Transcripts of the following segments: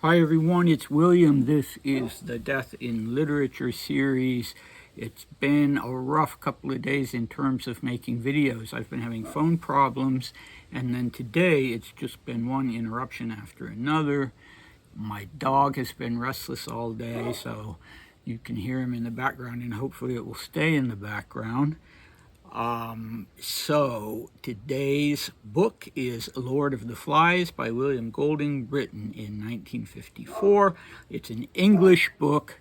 Hi everyone, it's William. This is the Death in Literature series. It's been a rough couple of days in terms of making videos. I've been having phone problems, and then today it's just been one interruption after another. My dog has been restless all day, so you can hear him in the background, and hopefully it will stay in the background. So today's book is Lord of the Flies by William Golding, written in 1954. It's an English book,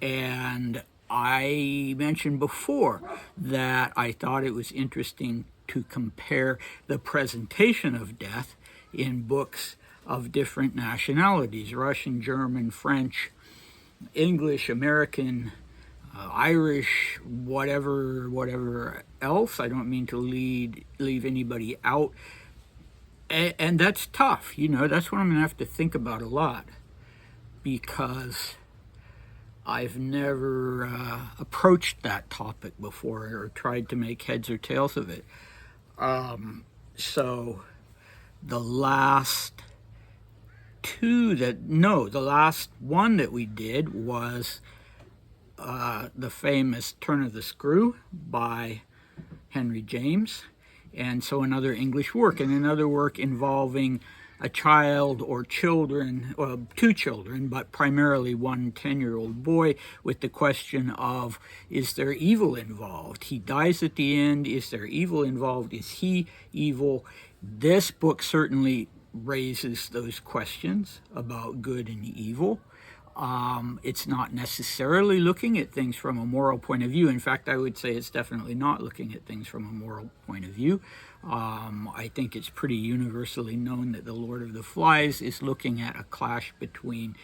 and I mentioned before that I thought it was interesting to compare the presentation of death in books of different nationalities: Russian, German, French, English, American, Irish, whatever else. I don't mean to leave anybody out. And that's tough, that's what I'm going to have to think about a lot, because I've never approached that topic before or tried to make heads or tails of it. So the last one that we did was the famous Turn of the Screw by Henry James, and so another English work, and another work involving a child or children, well, two children, but primarily one 10-year-old boy, with the question of, is there evil involved? He dies at the end. Is there evil involved? Is he evil? This book certainly raises those questions about good and evil. It's not necessarily looking at things from a moral point of view. In fact, I would say it's definitely not looking at things from a moral point of view. I think it's pretty universally known that The Lord of the Flies is looking at a clash between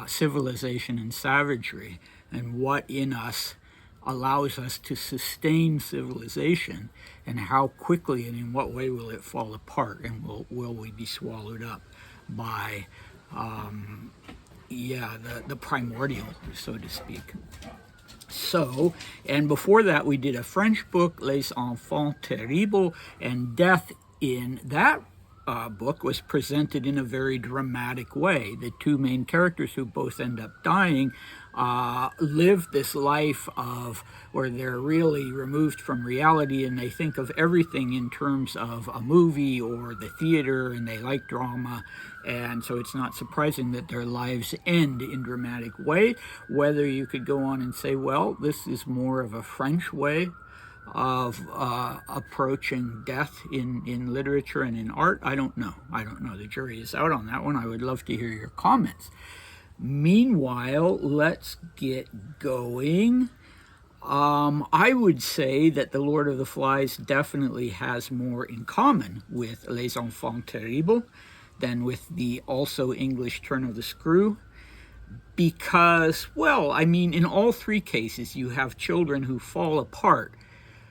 civilization and savagery, and what in us allows us to sustain civilization, and how quickly and in what way will it fall apart, and will we be swallowed up by the primordial, so to speak. So, and before that we did a French book, Les Enfants Terribles, and death in that book was presented in a very dramatic way. The two main characters, who both end up dying, live this life of where they're really removed from reality, and they think of everything in terms of a movie or the theater, and they like drama, and so it's not surprising that their lives end in dramatic way. Whether you could go on and say, well, this is more of a French way of approaching death in literature and in art, I don't know. The jury is out on that one. I would love to hear your comments. Meanwhile, let's get going. I would say that The Lord of the Flies definitely has more in common with Les Enfants Terribles than with the also English Turn of the Screw, because, well, I mean, in all three cases you have children who fall apart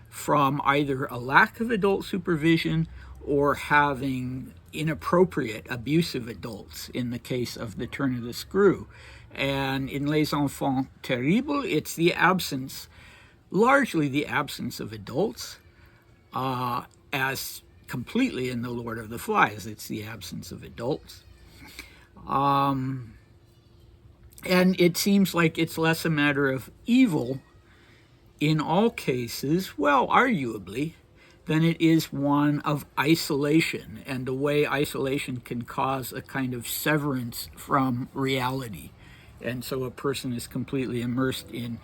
from either a lack of adult supervision or having inappropriate, abusive adults, in the case of the Turn of the Screw. And in Les Enfants Terribles, it's largely the absence of adults, as completely in The Lord of the Flies, it's the absence of adults. And it seems like it's less a matter of evil in all cases, well, arguably, than it is one of isolation, and the way isolation can cause a kind of severance from reality. And so a person is completely immersed in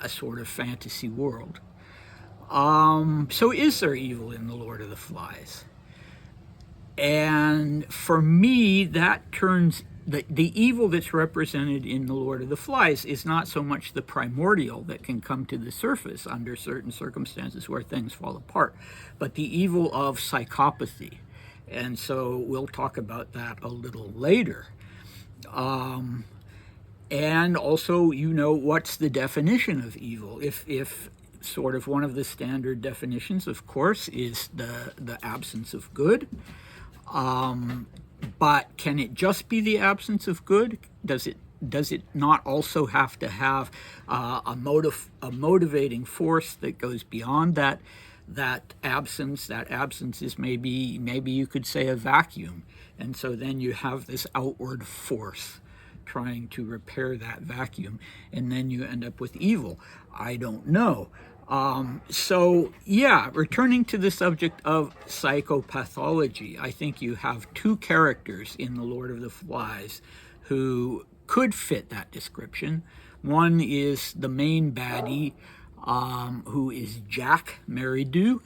a sort of fantasy world. So is there evil in The Lord of the Flies? And for me, that turns the evil that's represented in The Lord of the Flies is not so much the primordial that can come to the surface under certain circumstances where things fall apart, but the evil of psychopathy. And so we'll talk about that a little later. And also, what's the definition of evil? If sort of one of the standard definitions, of course, is the absence of good. But can it just be the absence of good? Does it not also have to have a motivating force that goes beyond that that absence is maybe you could say a vacuum, and so then you have this outward force trying to repair that vacuum, and then you end up with evil. I don't know. So yeah, returning to the subject of psychopathology, I think you have two characters in The Lord of the Flies who could fit that description. One is the main baddie, who is Jack Meridew,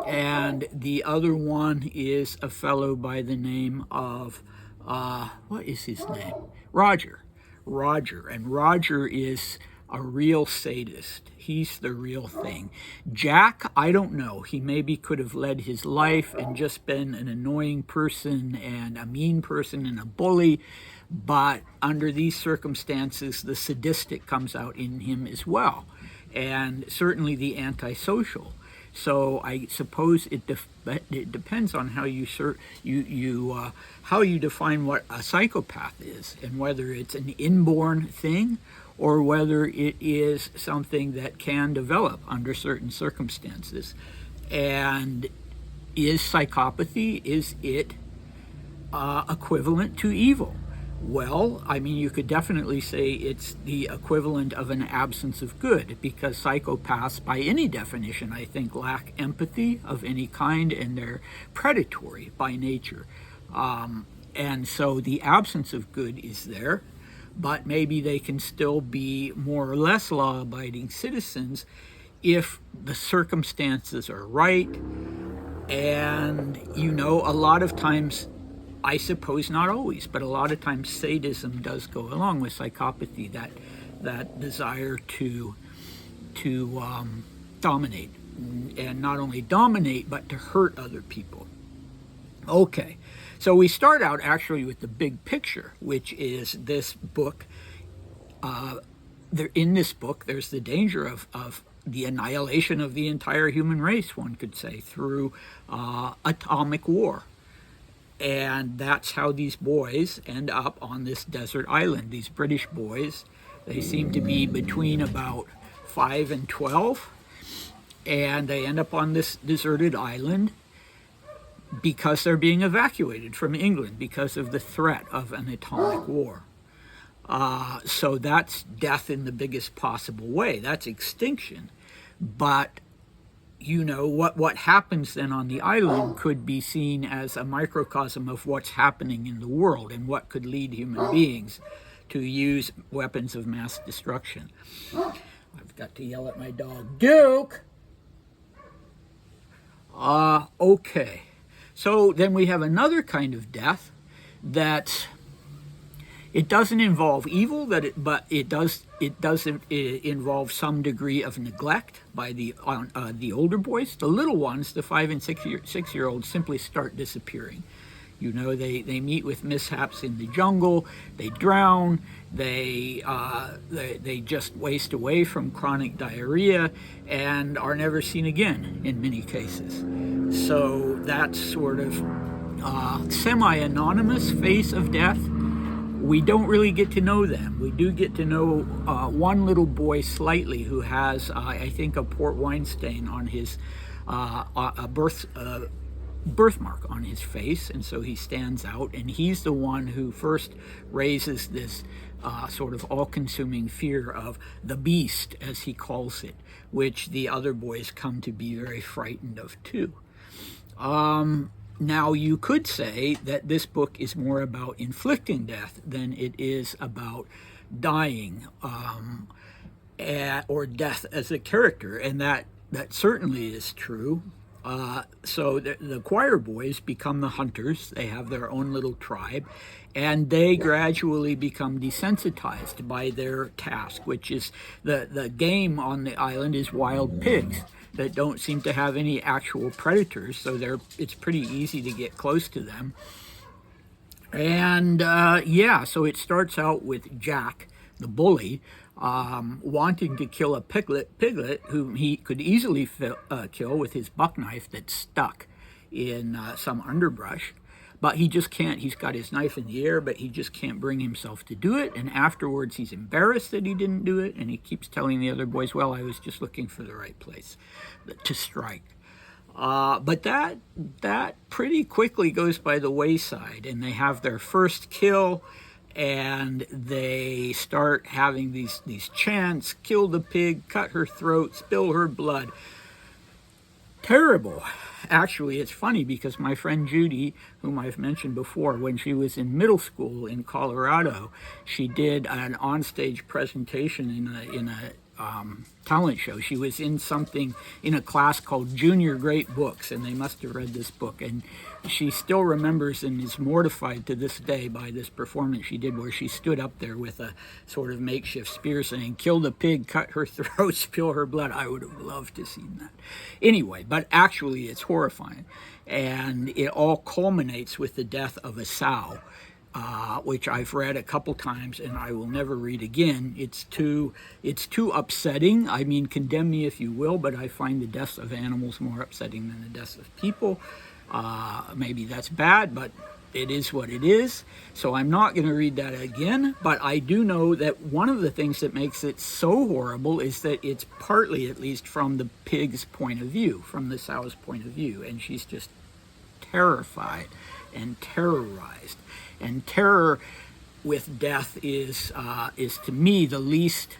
and the other one is a fellow by the name of, what is his name? Roger. And Roger is a real sadist. He's the real thing. Jack, I don't know. He maybe could have led his life and just been an annoying person and a mean person and a bully, but under these circumstances, the sadistic comes out in him as well, and certainly the antisocial. So I suppose it depends on how how you define what a psychopath is, and whether it's an inborn thing or whether it is something that can develop under certain circumstances. And is psychopathy, is it equivalent to evil? Well, I mean, you could definitely say it's the equivalent of an absence of good, because psychopaths, by any definition, I think, lack empathy of any kind, and they're predatory by nature. And so the absence of good is there, but maybe they can still be more or less law-abiding citizens if the circumstances are right. And, a lot of times, I suppose not always, but a lot of times sadism does go along with psychopathy, that desire to dominate, and not only dominate, but to hurt other people. Okay, so we start out actually with the big picture, which is this book. In this book, there's the danger of the annihilation of the entire human race, one could say, through atomic war. And that's how these boys end up on this desert island. These British boys, they seem to be between about 5 and 12, and they end up on this deserted island because they're being evacuated from England because of the threat of an atomic war. So that's death in the biggest possible way. That's extinction. But what happens then on the island could be seen as a microcosm of what's happening in the world, and what could lead human beings to use weapons of mass destruction. I've got to yell at my dog, Duke! Okay. So then we have another kind of death that it doesn't involve evil, but it does involve some degree of neglect by the older boys. The little ones, the 5 and 6-year-olds, simply start disappearing. They meet with mishaps in the jungle. They drown. They just waste away from chronic diarrhea and are never seen again in many cases. So that's sort of semi-anonymous face of death. We don't really get to know them. We do get to know one little boy slightly, who has, I think, a port wine stain on his birthmark on his face, and so he stands out, and he's the one who first raises this sort of all-consuming fear of the beast, as he calls it, which the other boys come to be very frightened of too. Now, you could say that this book is more about inflicting death than it is about dying, or death as a character, and that certainly is true. So the choir boys become the hunters. They have their own little tribe, and they gradually become desensitized by their task, which is the game on the island is wild pigs that don't seem to have any actual predators, so it's pretty easy to get close to them. And so it starts out with Jack, the bully, wanting to kill a piglet whom he could easily kill with his buck knife that's stuck in some underbrush. But he just can't. He's got his knife in the air, but he just can't bring himself to do it. And afterwards, he's embarrassed that he didn't do it. And he keeps telling the other boys, well, I was just looking for the right place to strike. But that pretty quickly goes by the wayside, and they have their first kill, and they start having these chants: kill the pig, cut her throat, spill her blood. Terrible. Actually, it's funny because my friend Judy, whom I've mentioned before, when she was in middle school in Colorado, she did an onstage presentation in a talent show. She was in something in a class called Junior Great Books, and they must have read this book. And she still remembers and is mortified to this day by this performance she did, where she stood up there with a sort of makeshift spear saying, kill the pig, cut her throat, spill her blood. I would have loved to see that. Anyway, but actually it's horrifying. And it all culminates with the death of a sow, which I've read a couple times and I will never read again. It's too upsetting. I mean, condemn me if you will, but I find the deaths of animals more upsetting than the deaths of people. Maybe that's bad, but it is what it is. So I'm not going to read that again, but I do know that one of the things that makes it so horrible is that it's partly, at least, from the pig's point of view, from the sow's point of view, and she's just terrified and terrorized. And terror with death is to me the least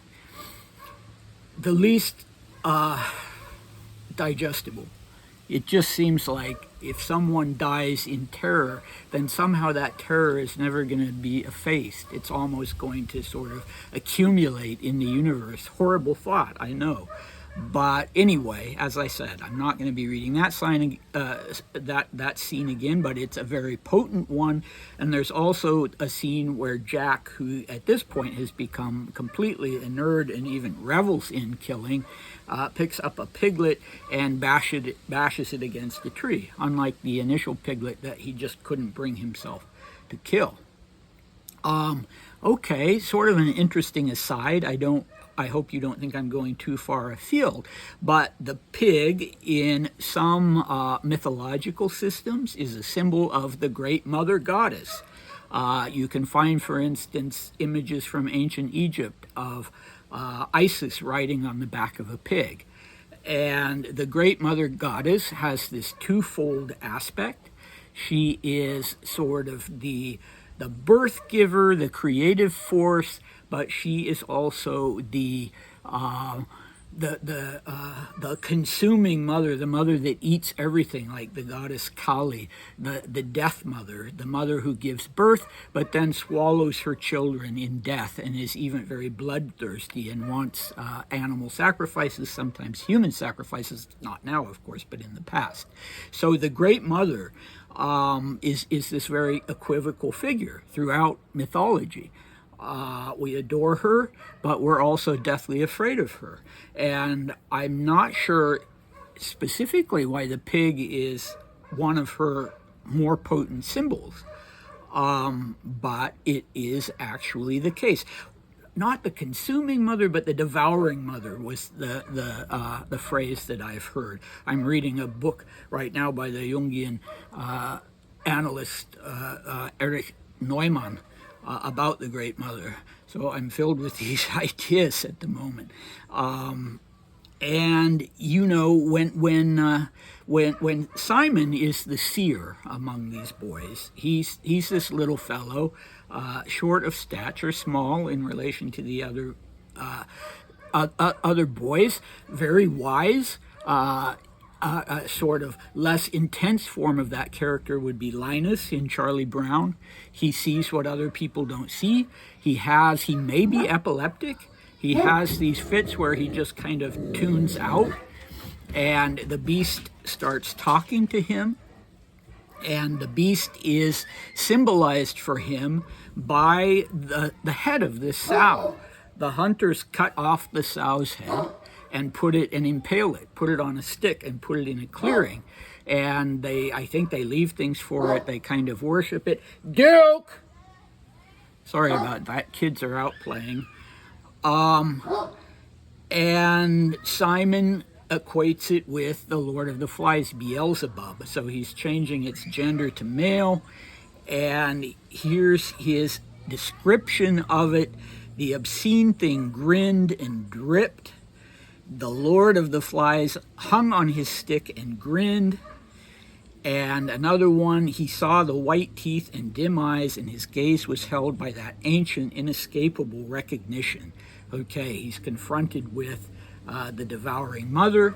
digestible. It just seems like if someone dies in terror, then somehow that terror is never going to be effaced. It's almost going to sort of accumulate in the universe. Horrible thought, I know. But anyway, as I said, I'm not going to be reading that scene again, but it's a very potent one. And there's also a scene where Jack, who at this point has become completely a nerd and even revels in killing, picks up a piglet and bashes it against a tree, unlike the initial piglet that he just couldn't bring himself to kill. Okay, sort of an interesting aside. I hope you don't think I'm going too far afield, but the pig in some mythological systems is a symbol of the great mother goddess. You can find, for instance, images from ancient Egypt of Isis riding on the back of a pig. And the great mother goddess has this twofold aspect. She is sort of the birth giver, the creative force, but she is also the consuming mother, the mother that eats everything, like the goddess Kali, the death mother, the mother who gives birth but then swallows her children in death and is even very bloodthirsty and wants animal sacrifices, sometimes human sacrifices, not now of course, but in the past. So the great mother is this very equivocal figure throughout mythology. We adore her, but we're also deathly afraid of her. And I'm not sure specifically why the pig is one of her more potent symbols, but it is actually the case. Not the consuming mother, but the devouring mother was the phrase that I've heard. I'm reading a book right now by the Jungian analyst Erich Neumann about the Great Mother. So I'm filled with these ideas at the moment. And you know, when Simon is the seer among these boys, he's this little fellow, short of stature, small in relation to the other boys, very wise. A sort of less intense form of that character would be Linus in Charlie Brown. He sees what other people don't see. He may be epileptic. He has these fits where he just kind of tunes out, and the beast starts talking to him, and the beast is symbolized for him by the head of this sow. The hunters cut off the sow's head and impale it, put it on a stick and put it in a clearing. And I think they leave things for it. They kind of worship it. Duke! Sorry about that. Kids are out playing. And Simon equates it with the Lord of the Flies, Beelzebub. So he's changing its gender to male. And here's his description of it. The obscene thing grinned and dripped. The Lord of the Flies hung on his stick and grinned. And another one, he saw the white teeth and dim eyes, and his gaze was held by that ancient, inescapable recognition. Okay, he's confronted with the devouring mother,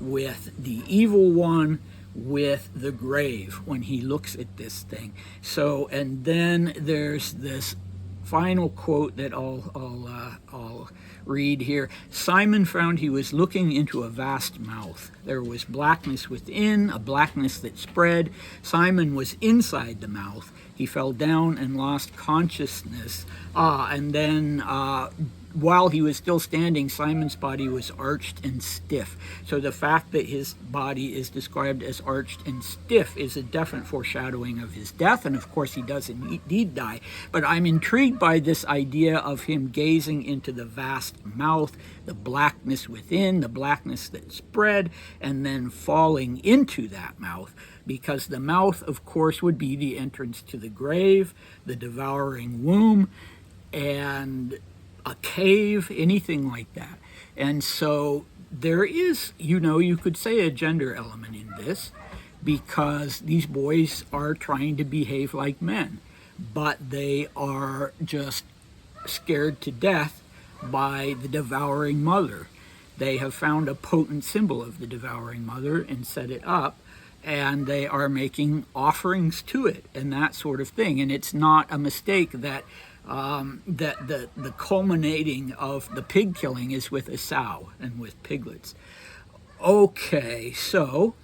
with the evil one, with the grave when he looks at this thing. So, and then there's this final quote that I'll read here. Simon found he was looking into a vast mouth. There was blackness within, a blackness that spread. Simon was inside the mouth. He fell down and lost consciousness. And then while he was still standing, Simon's body was arched and stiff. So the fact that his body is described as arched and stiff is a definite foreshadowing of his death, and of course he does indeed die. But I'm intrigued by this idea of him gazing into the vast mouth, the blackness within, the blackness that spread, and then falling into that mouth, because the mouth, of course, would be the entrance to the grave, the devouring womb, and a cave, anything like that. And so there is, you could say a gender element in this, because these boys are trying to behave like men, but they are just scared to death by the devouring mother. They have found a potent symbol of the devouring mother and set it up, and they are making offerings to it and that sort of thing. And it's not a mistake that the culminating of the pig killing is with a sow and with piglets. Okay, so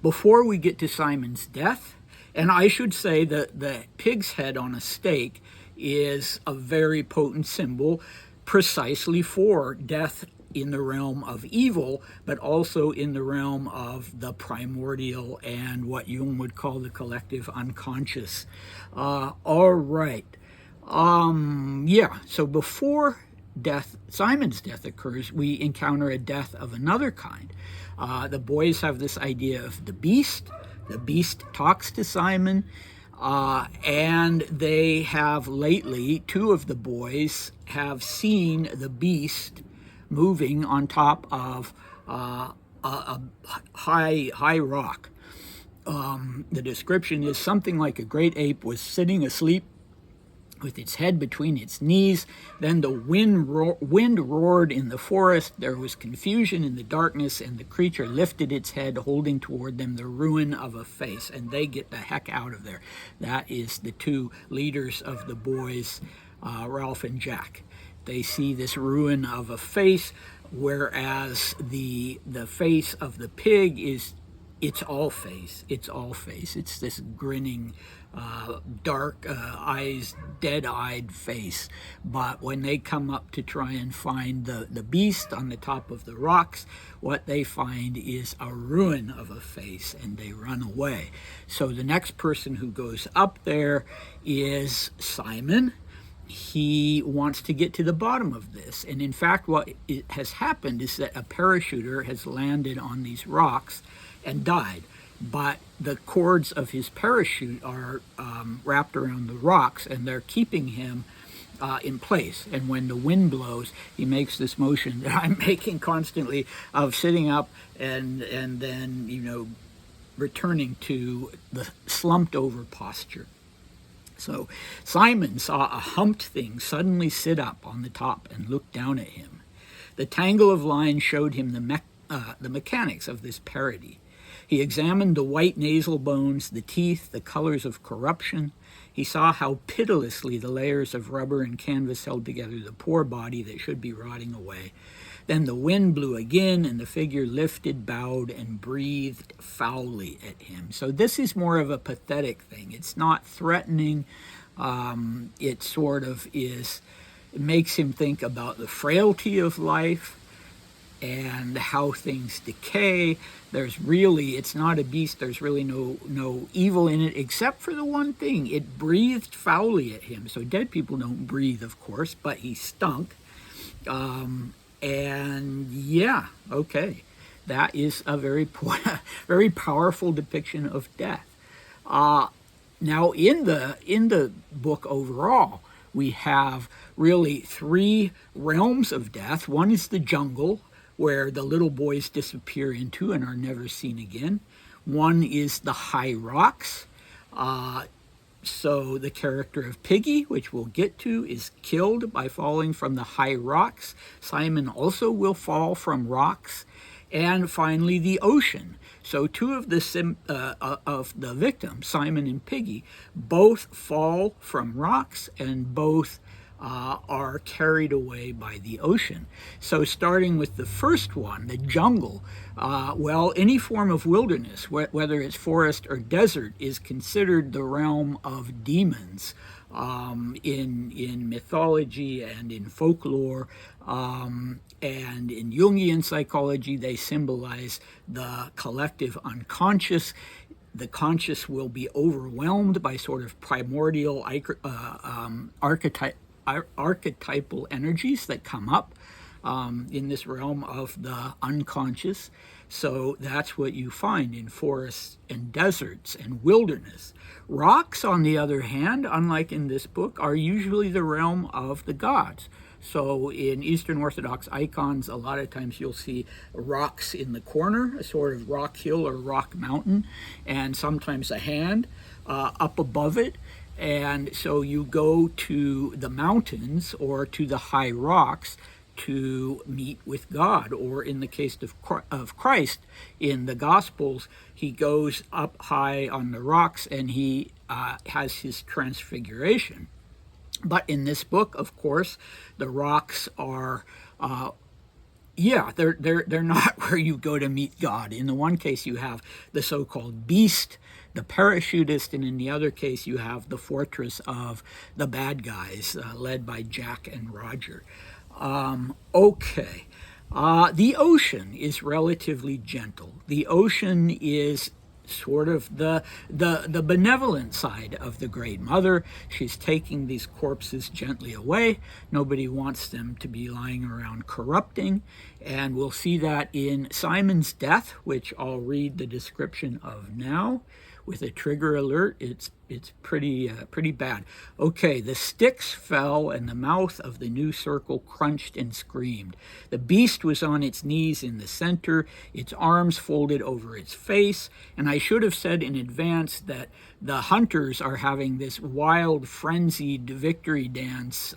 before we get to Simon's death, and I should say that the pig's head on a stake is a very potent symbol precisely for death in the realm of evil, but also in the realm of the primordial and what Jung would call the collective unconscious. All right. So before Simon's death occurs, we encounter a death of another kind. The boys have this idea of the beast. The beast talks to Simon, and they have lately, two of the boys have seen the beast moving on top of a high rock. The description is something like a great ape was sitting asleep with its head between its knees. Then the wind roared in the forest. There was confusion in the darkness, and the creature lifted its head, holding toward them the ruin of a face. And they get the heck out of there. That is the two leaders of the boys, Ralph and Jack. They see this ruin of a face, whereas the face of the pig it's all face. It's all face. It's this grinning, dark eyes, dead-eyed face. But when they come up to try and find the beast on the top of the rocks, what they find is a ruin of a face, and they run away. So the next person who goes up there is Simon. He wants to get to the bottom of this. And in fact, what has happened is that a parachuter has landed on these rocks and died. But the cords of his parachute are wrapped around the rocks, and they're keeping him in place. And when the wind blows, he makes this motion that I'm making constantly of sitting up and then, returning to the slumped over posture. So Simon saw a humped thing suddenly sit up on the top and look down at him. The tangle of lines showed him the mechanics of this parody. He examined the white nasal bones, the teeth, the colors of corruption. He saw how pitilessly the layers of rubber and canvas held together the poor body that should be rotting away. Then the wind blew again, and the figure lifted, bowed, and breathed foully at him. So this is more of a pathetic thing. It's not threatening. It sort of is, it makes him think about the frailty of life and how things decay. It's not a beast. There's really no evil in it, except for the one thing. It breathed foully at him. So dead people don't breathe, of course, but he stunk. And yeah, okay, that is a very very powerful depiction of death. Now, in the book overall, we have really three realms of death. One is the jungle, where the little boys disappear into and are never seen again. One is the high rocks. So the character of Piggy, which we'll get to, is killed by falling from the high rocks. Simon also will fall from rocks. And finally, the ocean. So two of the victims, Simon and Piggy, both fall from rocks, and both are carried away by the ocean. So starting with the first one, the jungle, well, any form of wilderness, whether it's forest or desert, is considered the realm of demons. In mythology and in folklore, and in Jungian psychology, they symbolize the collective unconscious. The conscious will be overwhelmed by sort of primordial archetypal energies that come up in this realm of the unconscious. So that's what you find in forests and deserts and wilderness. Rocks, on the other hand, unlike in this book, are usually the realm of the gods. So in Eastern Orthodox icons, a lot of times you'll see rocks in the corner, a sort of rock hill or rock mountain, and sometimes a hand up above it. And so you go to the mountains or to the high rocks to meet with God. Or in the case of Christ, in the Gospels, he goes up high on the rocks and he has his transfiguration. But in this book, of course, the rocks are, they're not where you go to meet God. In the one case, you have the so-called beast, the parachutist, and in the other case, you have the fortress of the bad guys, led by Jack and Roger. The ocean is relatively gentle. The ocean is sort of the benevolent side of the Great Mother. She's taking these corpses gently away. Nobody wants them to be lying around corrupting. And we'll see that in Simon's death, which I'll read the description of now. With a trigger alert, it's pretty bad. Okay, the sticks fell and the mouth of the new circle crunched and screamed. The beast was on its knees in the center, its arms folded over its face, and I should have said in advance that the hunters are having this wild, frenzied victory dance,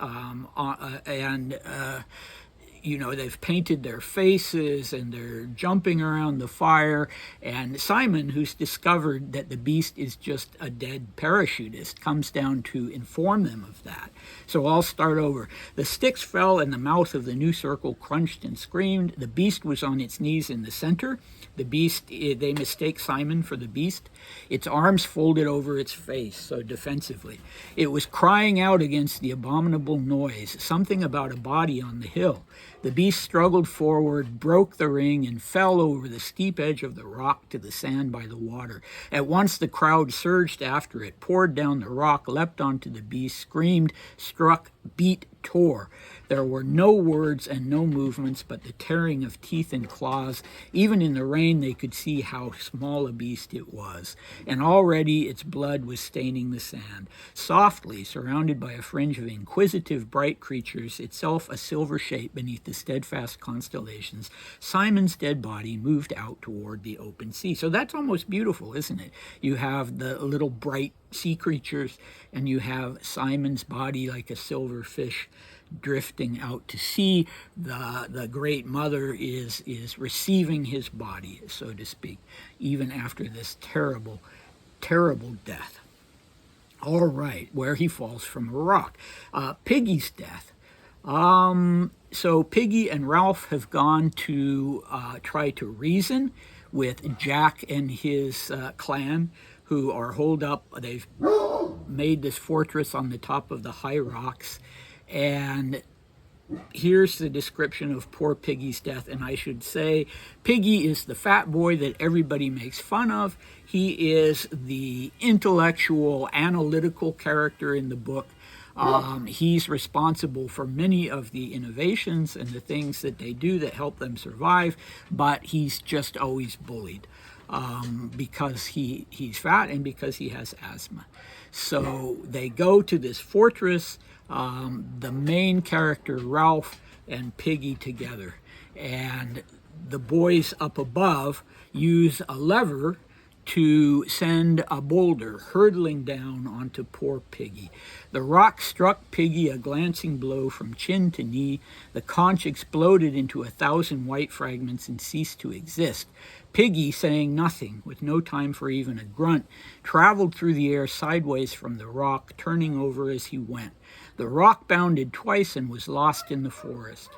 they've painted their faces and they're jumping around the fire. And Simon, who's discovered that the beast is just a dead parachutist, comes down to inform them of that. So I'll start over. The sticks fell and the mouth of the new circle crunched and screamed. The beast was on its knees in the center. The beast, they mistake Simon for the beast. Its arms folded over its face, so defensively. It was crying out against the abominable noise, something about a body on the hill. The beast struggled forward, broke the ring, and fell over the steep edge of the rock to the sand by the water. At once the crowd surged after it, poured down the rock, leapt onto the beast, screamed, struck, beat, tore. There were no words and no movements but the tearing of teeth and claws. Even in the rain they could see how small a beast it was, and already its blood was staining the sand. Softly, surrounded by a fringe of inquisitive, bright creatures, itself a silver shape beneath the steadfast constellations, Simon's dead body moved out toward the open sea. So that's almost beautiful, isn't it? You have the little bright sea creatures, and you have Simon's body like a silver fish drifting out to sea. The Great Mother is receiving his body, so to speak, even after this terrible, terrible death. All right, where he falls from a rock. Piggy's death. So Piggy and Ralph have gone to try to reason with Jack and his clan, who are holed up. They've made this fortress on the top of the high rocks. And here's the description of poor Piggy's death. And I should say, Piggy is the fat boy that everybody makes fun of. He is the intellectual, analytical character in the book. He's responsible for many of the innovations and the things that they do that help them survive, but he's just always bullied. because he's fat and because he has asthma. So they go to this fortress, the main character, Ralph, and Piggy together. And the boys up above use a lever to send a boulder hurtling down onto poor Piggy. The rock struck Piggy a glancing blow from chin to knee. The conch exploded into 1,000 white fragments and ceased to exist. Piggy, saying nothing, with no time for even a grunt, traveled through the air sideways from the rock, turning over as he went. The rock bounded twice and was lost in the forest.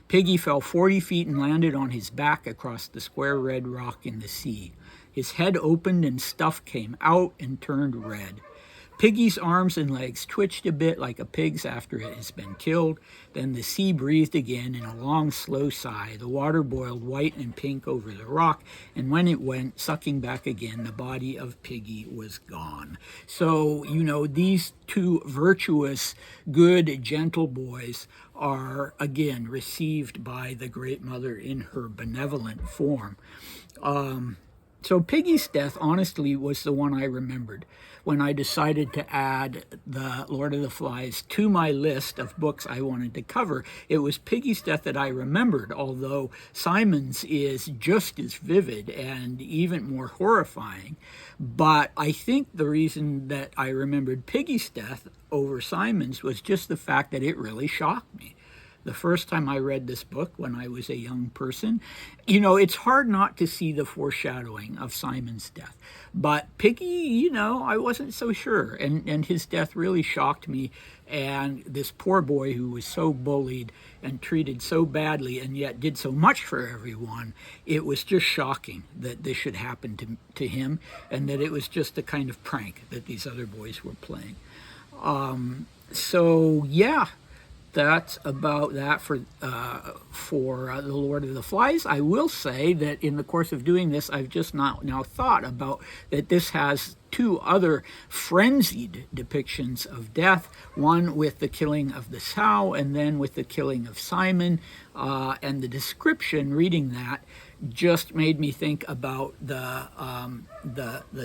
Piggy fell 40 feet and landed on his back across the square red rock in the sea. His head opened and stuff came out and turned red. Piggy's arms and legs twitched a bit like a pig's after it has been killed. Then the sea breathed again in a long, slow sigh. The water boiled white and pink over the rock, and when it went sucking back again, the body of Piggy was gone. So, these two virtuous, good, gentle boys are, again, received by the Great Mother in her benevolent form. So Piggy's death, honestly, was the one I remembered when I decided to add The Lord of the Flies to my list of books I wanted to cover. It was Piggy's death that I remembered, although Simon's is just as vivid and even more horrifying. But I think the reason that I remembered Piggy's death over Simon's was just the fact that it really shocked me. The first time I read this book when I was a young person, it's hard not to see the foreshadowing of Simon's death. But Piggy, I wasn't so sure. And his death really shocked me. And this poor boy who was so bullied and treated so badly and yet did so much for everyone, it was just shocking that this should happen to him, and that it was just a kind of prank that these other boys were playing. That's about that for The Lord of the Flies. I will say that in the course of doing this, I've just now thought about that this has two other frenzied depictions of death, one with the killing of the sow and then with the killing of Simon, and the description, reading that, just made me think about the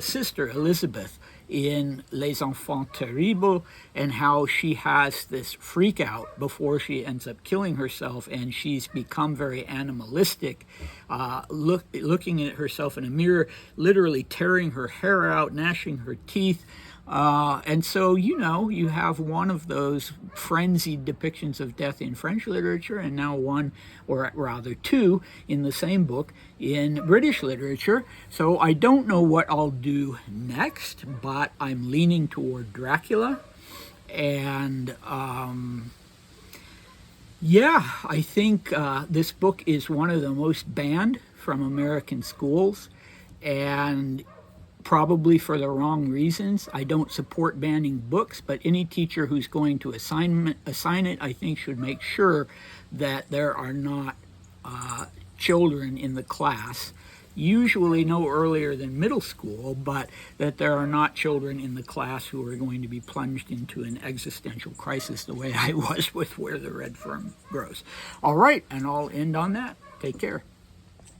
sister Elizabeth in Les Enfants Terribles, and how she has this freak out before she ends up killing herself, and she's become very animalistic, looking at herself in a mirror, literally tearing her hair out, gnashing her teeth. And so, you have one of those frenzied depictions of death in French literature, and now one, or rather two, in the same book in British literature. So I don't know what I'll do next, but I'm leaning toward Dracula. And I think this book is one of the most banned from American schools, and probably for the wrong reasons. I don't support banning books, but any teacher who's going to assign it, I think, should make sure that there are not children in the class, usually no earlier than middle school, but that there are not children in the class who are going to be plunged into an existential crisis the way I was with Where the Red Fern Grows. All right, and I'll end on that. Take care.